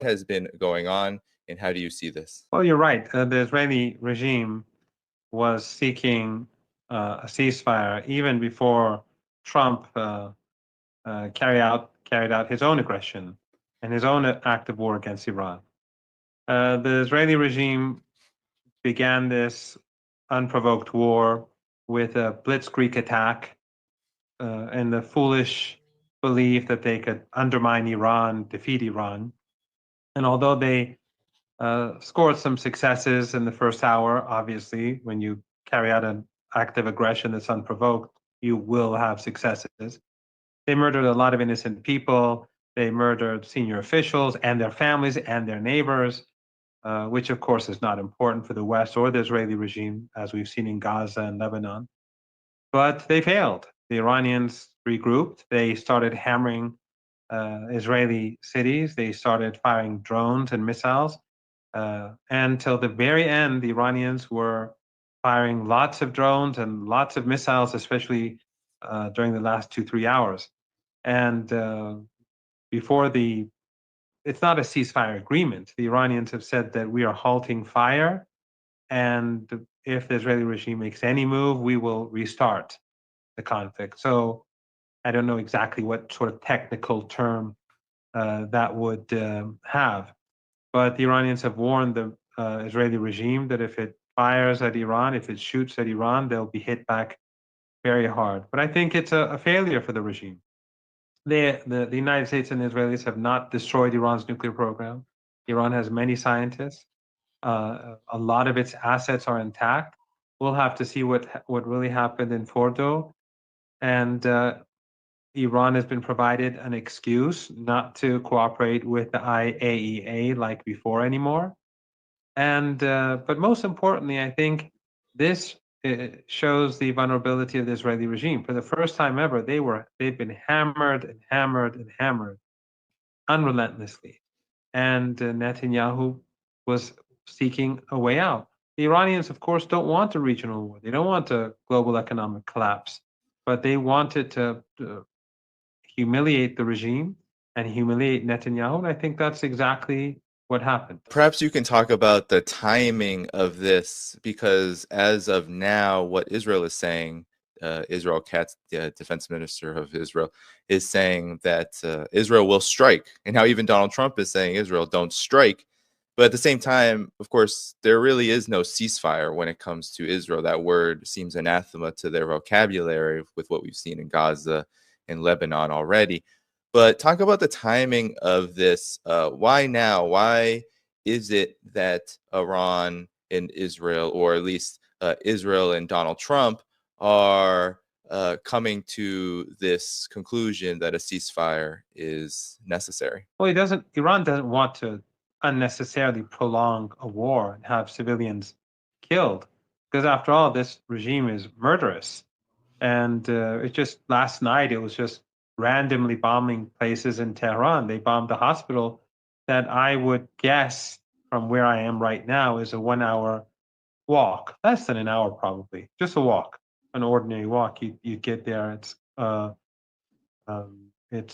has been going on, and how do you see this? Well, you're right. The Israeli regime was seeking a ceasefire even before Trump carried out his own aggression and his own act of war against Iran. The Israeli regime began this unprovoked war with a blitzkrieg attack and the foolish belief that they could undermine Iran, defeat Iran. And although they scored some successes in the first hour, obviously, when you carry out an act of aggression that's unprovoked, you will have successes. They murdered a lot of innocent people. They murdered senior officials and their families and their neighbors, which of course is not important for the West or the Israeli regime, as we've seen in Gaza and Lebanon. But they failed. The Iranians regrouped. They started hammering Israeli cities. They started firing drones and missiles. And till the very end, the Iranians were firing lots of drones and lots of missiles, especially during the last 2, 3 hours. And before it's not a ceasefire agreement. The Iranians have said that we are halting fire, and if the Israeli regime makes any move, we will restart the conflict. So I don't know exactly what sort of technical term that would have, but the Iranians have warned the Israeli regime that if it fires at Iran, if it shoots at Iran, they'll be hit back very hard. But I think it's a failure for the regime. The United States and the Israelis have not destroyed Iran's nuclear program. Iran has many scientists. A lot of its assets are intact. We'll have to see what really happened in Fordo. And Iran has been provided an excuse not to cooperate with the IAEA like before anymore. And but most importantly, I think this shows the vulnerability of the Israeli regime. For the first time ever, they've been hammered and hammered and hammered unrelentlessly, and Netanyahu was seeking a way out. The Iranians, of course, don't want a regional war. They don't want a global economic collapse, but they wanted to humiliate the regime and humiliate Netanyahu. And I think that's exactly what happened. Perhaps you can talk about the timing of this, because as of now, what Israel is saying, Israel Katz, the defense minister of Israel, is saying that Israel will strike. And now even Donald Trump is saying, Israel, don't strike. But at the same time, of course, there really is no ceasefire when it comes to Israel. That word seems anathema to their vocabulary with what we've seen in Gaza and Lebanon already. But talk about the timing of this. Why now? Why is it that Iran and Israel, or at least Israel and Donald Trump, are coming to this conclusion that a ceasefire is necessary? Well, Iran doesn't want to unnecessarily prolong a war and have civilians killed, because after all, this regime is murderous. And it just last night, it was just randomly bombing places in Tehran. They bombed a hospital that I would guess from where I am right now is a 1 hour walk, less than an hour probably, just a walk, an ordinary walk. You get there. It's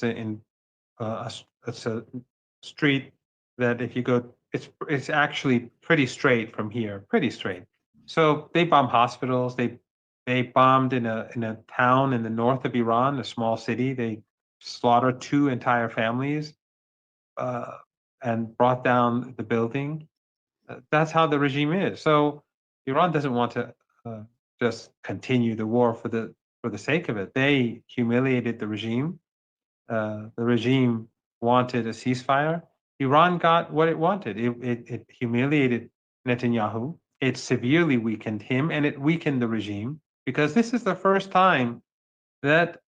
in it's a street that if you go, it's actually pretty straight from here, pretty straight. So they bomb hospitals. They bombed in a town in the north of Iran, a small city. They slaughtered 2 entire families uh, and brought down the building. That's how the regime is. So Iran doesn't want to just continue the war for the sake of it. They humiliated the regime. The regime wanted a ceasefire. Iran got what it wanted. It humiliated Netanyahu. It severely weakened him, and it weakened the regime, because this is the first time that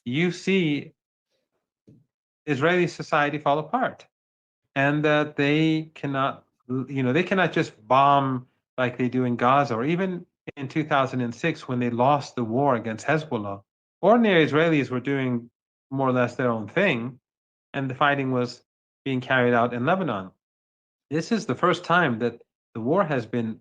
you see Israeli society fall apart, and that they cannot, they cannot just bomb like they do in Gaza, or even in 2006 when they lost the war against Hezbollah. Ordinary Israelis were doing more or less their own thing, and the fighting was being carried out in Lebanon. This is the first time that the war has been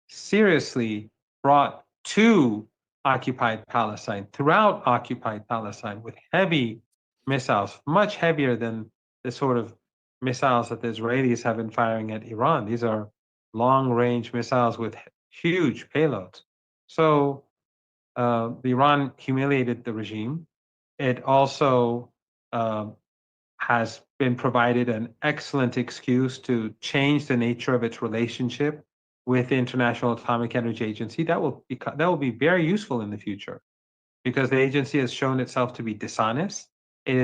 seriously brought to occupied Palestine, throughout occupied Palestine, with heavy missiles, much heavier than the sort of missiles that the Israelis have been firing at Iran. These are long-range missiles with huge payloads. So Iran humiliated the regime. It also has been provided an excellent excuse to change the nature of its relationship with the International Atomic Energy Agency. That will be very useful in the future, because the agency has shown itself to be dishonest. It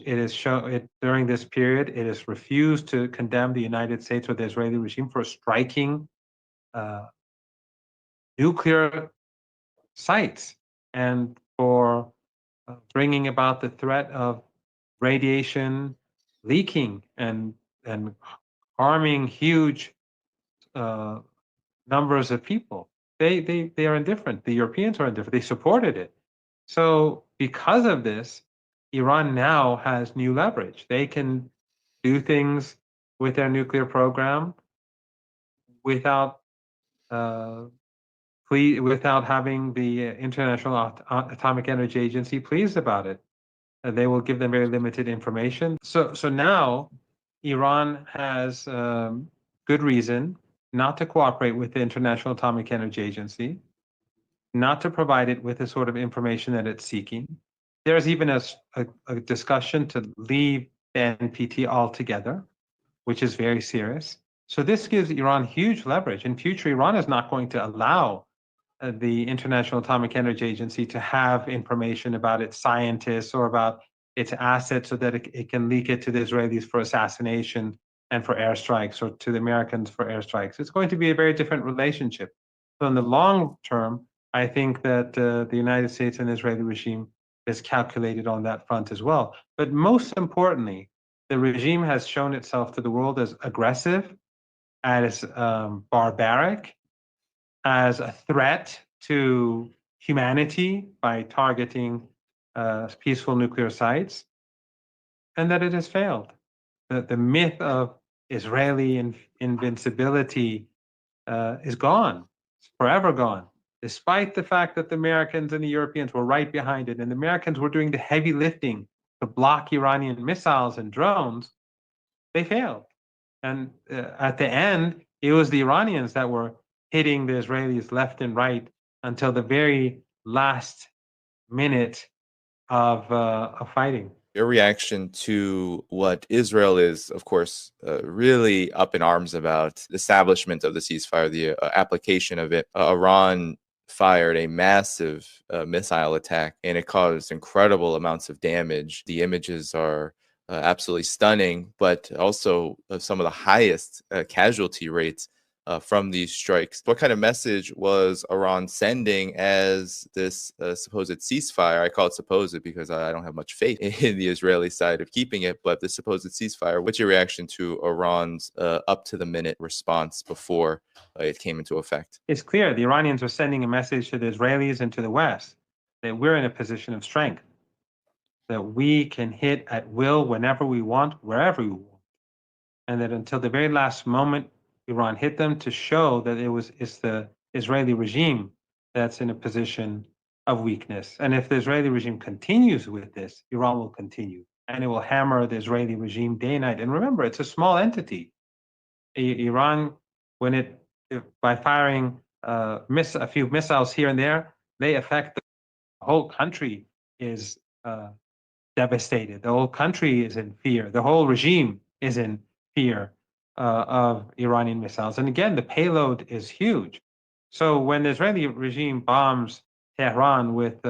has shown it during this period. It has refused to condemn the United States or the Israeli regime for striking uh, nuclear sites and for bringing about the threat of radiation leaking and harming huge uh, numbers of people. They are indifferent. The Europeans are indifferent. They supported it. So because of this, Iran now has new leverage. They can do things with their nuclear program without uh, without having the International Atomic Energy Agency pleased about it. They will give them very limited information. So now Iran has good reason not to cooperate with the International Atomic Energy Agency, not to provide it with the sort of information that it's seeking. There's even a discussion to leave the NPT altogether, which is very serious. So this gives Iran huge leverage. In future, Iran is not going to allow the International Atomic Energy Agency to have information about its scientists or about its assets so that it can leak it to the Israelis for assassination and for airstrikes, or to the Americans for airstrikes. It's going to be a very different relationship. So in the long term, I think that the United States and Israeli regime is calculated on that front as well. But most importantly, the regime has shown itself to the world as aggressive, as barbaric, as a threat to humanity by targeting peaceful nuclear sites, and that it has failed. The myth of Israeli invincibility is gone. It's forever gone. Despite the fact that the Americans and the Europeans were right behind it, and the Americans were doing the heavy lifting to block Iranian missiles and drones, they failed. And at the end, it was the Iranians that were hitting the Israelis left and right until the very last minute of fighting. Your reaction to what Israel is, of course, really up in arms about, the establishment of the ceasefire, the application of it. Iran fired a massive missile attack, and it caused incredible amounts of damage. The images are absolutely stunning, but also some of the highest casualty rates from these strikes. What kind of message was Iran sending as this supposed ceasefire? I call it supposed because I don't have much faith in the Israeli side of keeping it, but the supposed ceasefire. What's your reaction to Iran's up to the minute response before it came into effect? It's clear the Iranians are sending a message to the Israelis and to the West that we're in a position of strength, that we can hit at will whenever we want, wherever we want, and that until the very last moment, Iran hit them to show that it's the Israeli regime that's in a position of weakness. And if the Israeli regime continues with this, Iran will continue, and it will hammer the Israeli regime day and night. And remember, it's a small entity. Iran, by firing a few missiles here and there, they affect the whole country is devastated. The whole country is in fear. The whole regime is in fear of Iranian missiles. And again, the payload is huge. So when the Israeli regime bombs Tehran with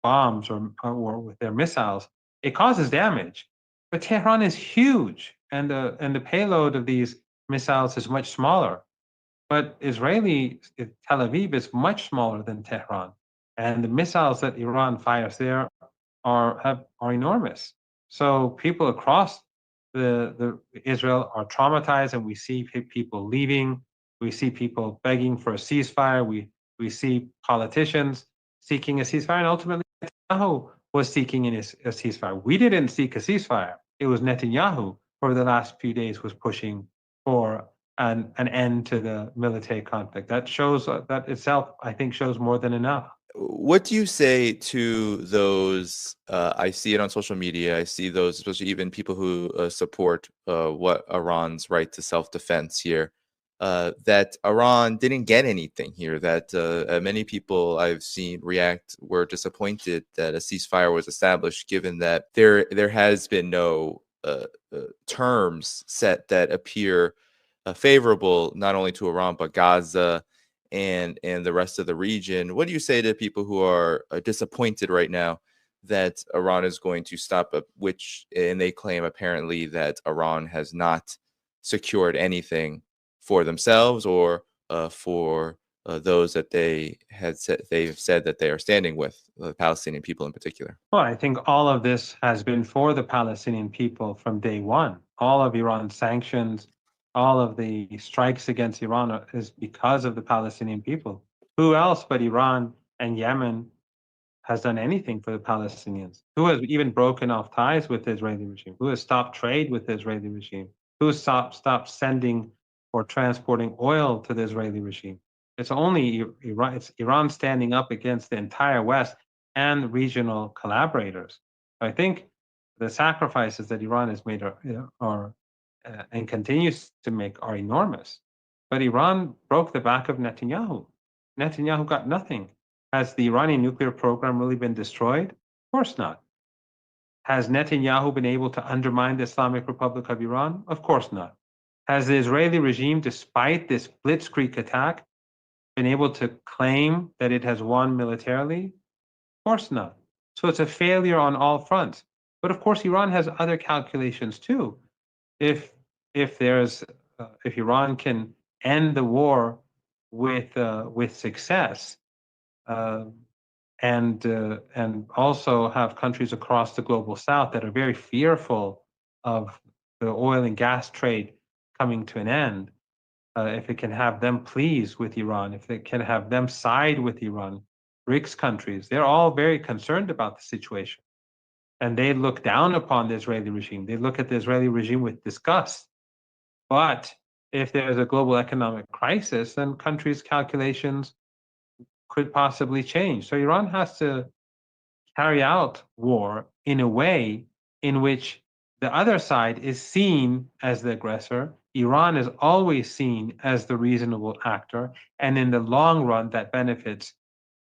bombs or with their missiles, it causes damage. But Tehran is huge, and the payload of these missiles is much smaller. But Tel Aviv is much smaller than Tehran, and the missiles that Iran fires there are enormous. So people across the Israel are traumatized, and we see people leaving. We see people begging for a ceasefire. We see politicians seeking a ceasefire, and ultimately Netanyahu was seeking a ceasefire. We didn't seek a ceasefire. It was Netanyahu for the last few days was pushing for an end to the military conflict. That shows that itself, I think, shows more than enough. What do you say to those? I see it on social media. I see those, especially even people who support what Iran's right to self-defense here. That Iran didn't get anything here. That many people I've seen react were disappointed that a ceasefire was established, given that there has been no terms set that appear favorable not only to Iran but Gaza and the rest of the region. What do you say to people who are disappointed right now that Iran is going to stop, which, and they claim apparently that Iran has not secured anything for themselves or for those that they've said that they are standing with, the Palestinian people in particular? Well, I think all of this has been for the Palestinian people from day one. All of Iran's sanctions, all of the strikes against Iran is because of the Palestinian people. Who else but Iran and Yemen has done anything for the Palestinians? Who has even broken off ties with the Israeli regime? Who has stopped trade with the Israeli regime? Who has stopped sending or transporting oil to the Israeli regime? It's only Iran. It's Iran standing up against the entire West and regional collaborators. I think the sacrifices that Iran has made are and continues to make are enormous. But Iran broke the back of Netanyahu. Netanyahu got nothing. Has the Iranian nuclear program really been destroyed? Of course not. Has Netanyahu been able to undermine the Islamic Republic of Iran? Of course not. Has the Israeli regime, despite this blitzkrieg attack, been able to claim that it has won militarily? Of course not. So it's a failure on all fronts. But of course, Iran has other calculations too. If if Iran can end the war with success, uh, and also have countries across the global south that are very fearful of the oil and gas trade coming to an end, if it can have them pleased with Iran, if it can have them side with Iran, BRICS countries, they're all very concerned about the situation. And they look down upon the Israeli regime. They look at the Israeli regime with disgust. But if there's a global economic crisis, then countries' calculations could possibly change. So Iran has to carry out war in a way in which the other side is seen as the aggressor. Iran is always seen as the reasonable actor. And in the long run, that benefits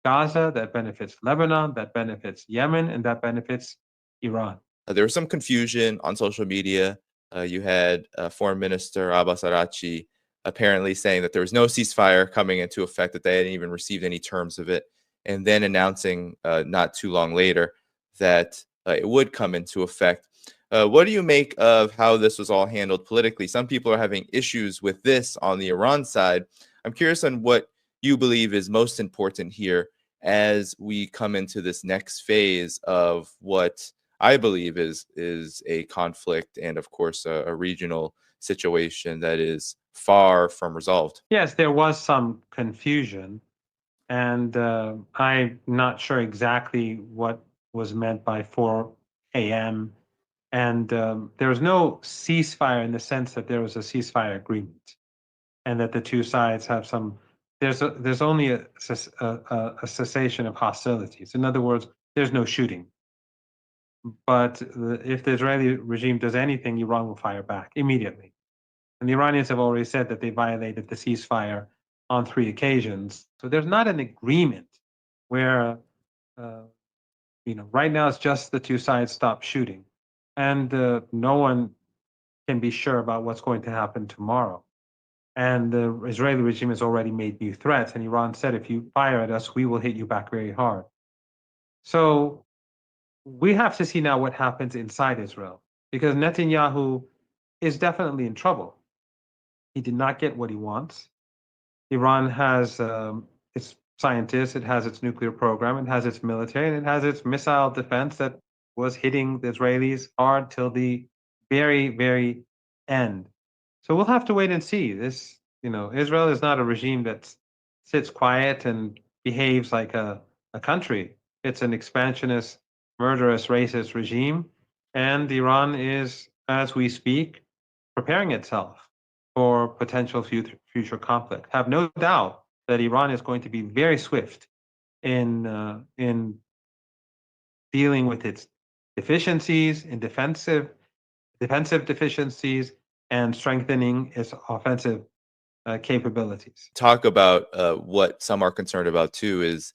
Gaza, that benefits Lebanon, that benefits Yemen, and that benefits Iran. There was some confusion on social media. You had Foreign Minister Abbas Arachi apparently saying that there was no ceasefire coming into effect, that they hadn't even received any terms of it, and then announcing not too long later that it would come into effect. What do you make of how this was all handled politically? Some people are having issues with this on the Iran side. I'm curious on what you believe is most important here as we come into this next phase of what I believe is a conflict and, of course, a regional situation that is far from resolved. Yes, there was some confusion, and I'm not sure exactly what was meant by 4 a.m. And there was no ceasefire in the sense that there was a ceasefire agreement, and that the two sides have some. There's only a cessation of hostilities. In other words, there's no shooting. But if the Israeli regime does anything, Iran will fire back immediately. And the Iranians have already said that they violated the ceasefire on 3 occasions. So there's not an agreement where, uh, right now it's just the two sides stop shooting. And no one can be sure about what's going to happen tomorrow. And the Israeli regime has already made new threats. And Iran said, if you fire at us, we will hit you back very hard. So we have to see now what happens inside Israel, because Netanyahu is definitely in trouble. He did not get what he wants. Iran has its scientists, it has its nuclear program, it has its military, and it has its missile defense that was hitting the Israelis hard till the very, very end. So we'll have to wait and see. Israel is not a regime that sits quiet and behaves like a country. It's an expansionist, murderous, racist regime. And Iran is, as we speak, preparing itself for potential future conflict. Have no doubt that Iran is going to be very swift in dealing with its deficiencies, in defensive deficiencies, and strengthening its offensive capabilities. Talk about what some are concerned about too is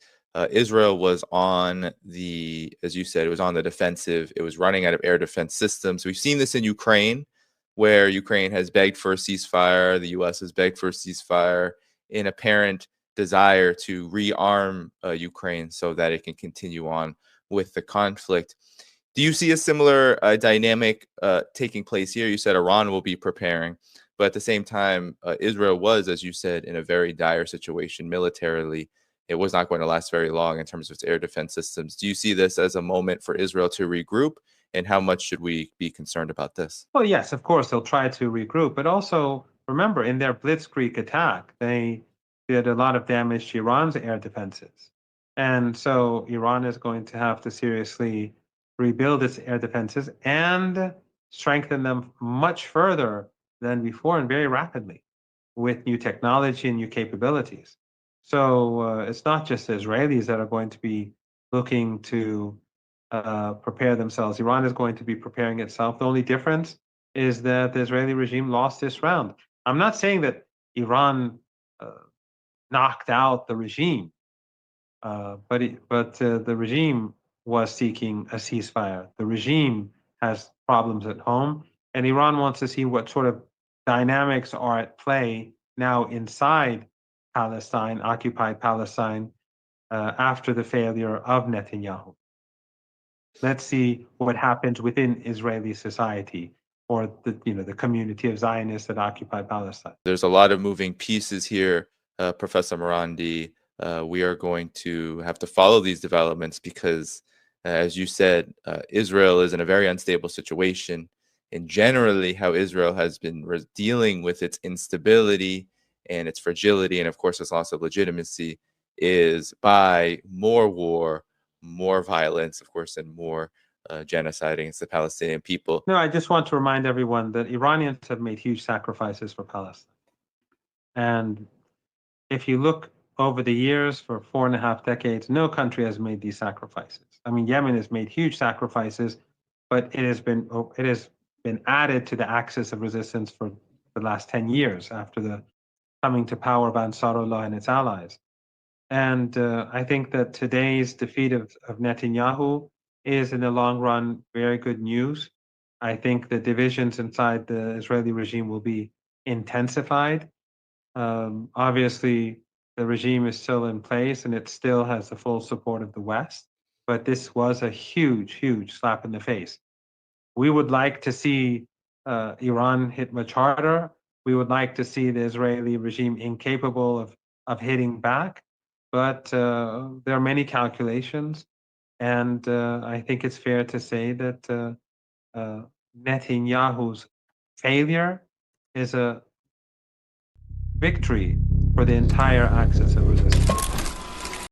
Israel was on the, as you said, it was on the defensive. It was running out of air defense systems. We've seen this in Ukraine, where Ukraine has begged for a ceasefire. The U.S. has begged for a ceasefire in apparent desire to rearm Ukraine so that it can continue on with the conflict. Do you see a similar dynamic taking place here? You said Iran will be preparing, but at the same time, Israel was, as you said, in a very dire situation militarily. It was not going to last very long in terms of its air defense systems. Do you see this as a moment for Israel to regroup? And how much should we be concerned about this? Well, yes, of course, they'll try to regroup, but also remember in their blitzkrieg attack, they did a lot of damage to Iran's air defenses. And so Iran is going to have to seriously rebuild its air defenses and strengthen them much further than before and very rapidly with new technology and new capabilities. So it's not just the Israelis that are going to be looking to prepare themselves. Iran is going to be preparing itself. The only difference is that the Israeli regime lost this round. I'm not saying that Iran knocked out the regime, but the regime was seeking a ceasefire. The regime has problems at home, and Iran wants to see what sort of dynamics are at play now inside Palestine, occupied Palestine, after the failure of Netanyahu. Let's see what happens within Israeli society or the community of Zionists that occupy Palestine. There's a lot of moving pieces here, Professor Marandi. We are going to have to follow these developments because, as you said, Israel is in a very unstable situation. And generally, how Israel has been dealing with its instability and its fragility, and of course, its loss of legitimacy, is by more war, more violence, of course, and more genocide against the Palestinian people. No, I just want to remind everyone that Iranians have made huge sacrifices for Palestine. And if you look over the years for 4.5 decades, no country has made these sacrifices. I mean, Yemen has made huge sacrifices, but it has been added to the axis of resistance for the last 10 years after the coming to power of Ansarullah and its allies. And I think that today's defeat of Netanyahu is, in the long run, very good news. I think the divisions inside the Israeli regime will be intensified. Obviously, the regime is still in place and it still has the full support of the West. But this was a huge, huge slap in the face. We would like to see Iran hit much harder. We would like to see the Israeli regime incapable of hitting back. But there are many calculations. And I think it's fair to say that Netanyahu's failure is a victory for the entire axis of resistance.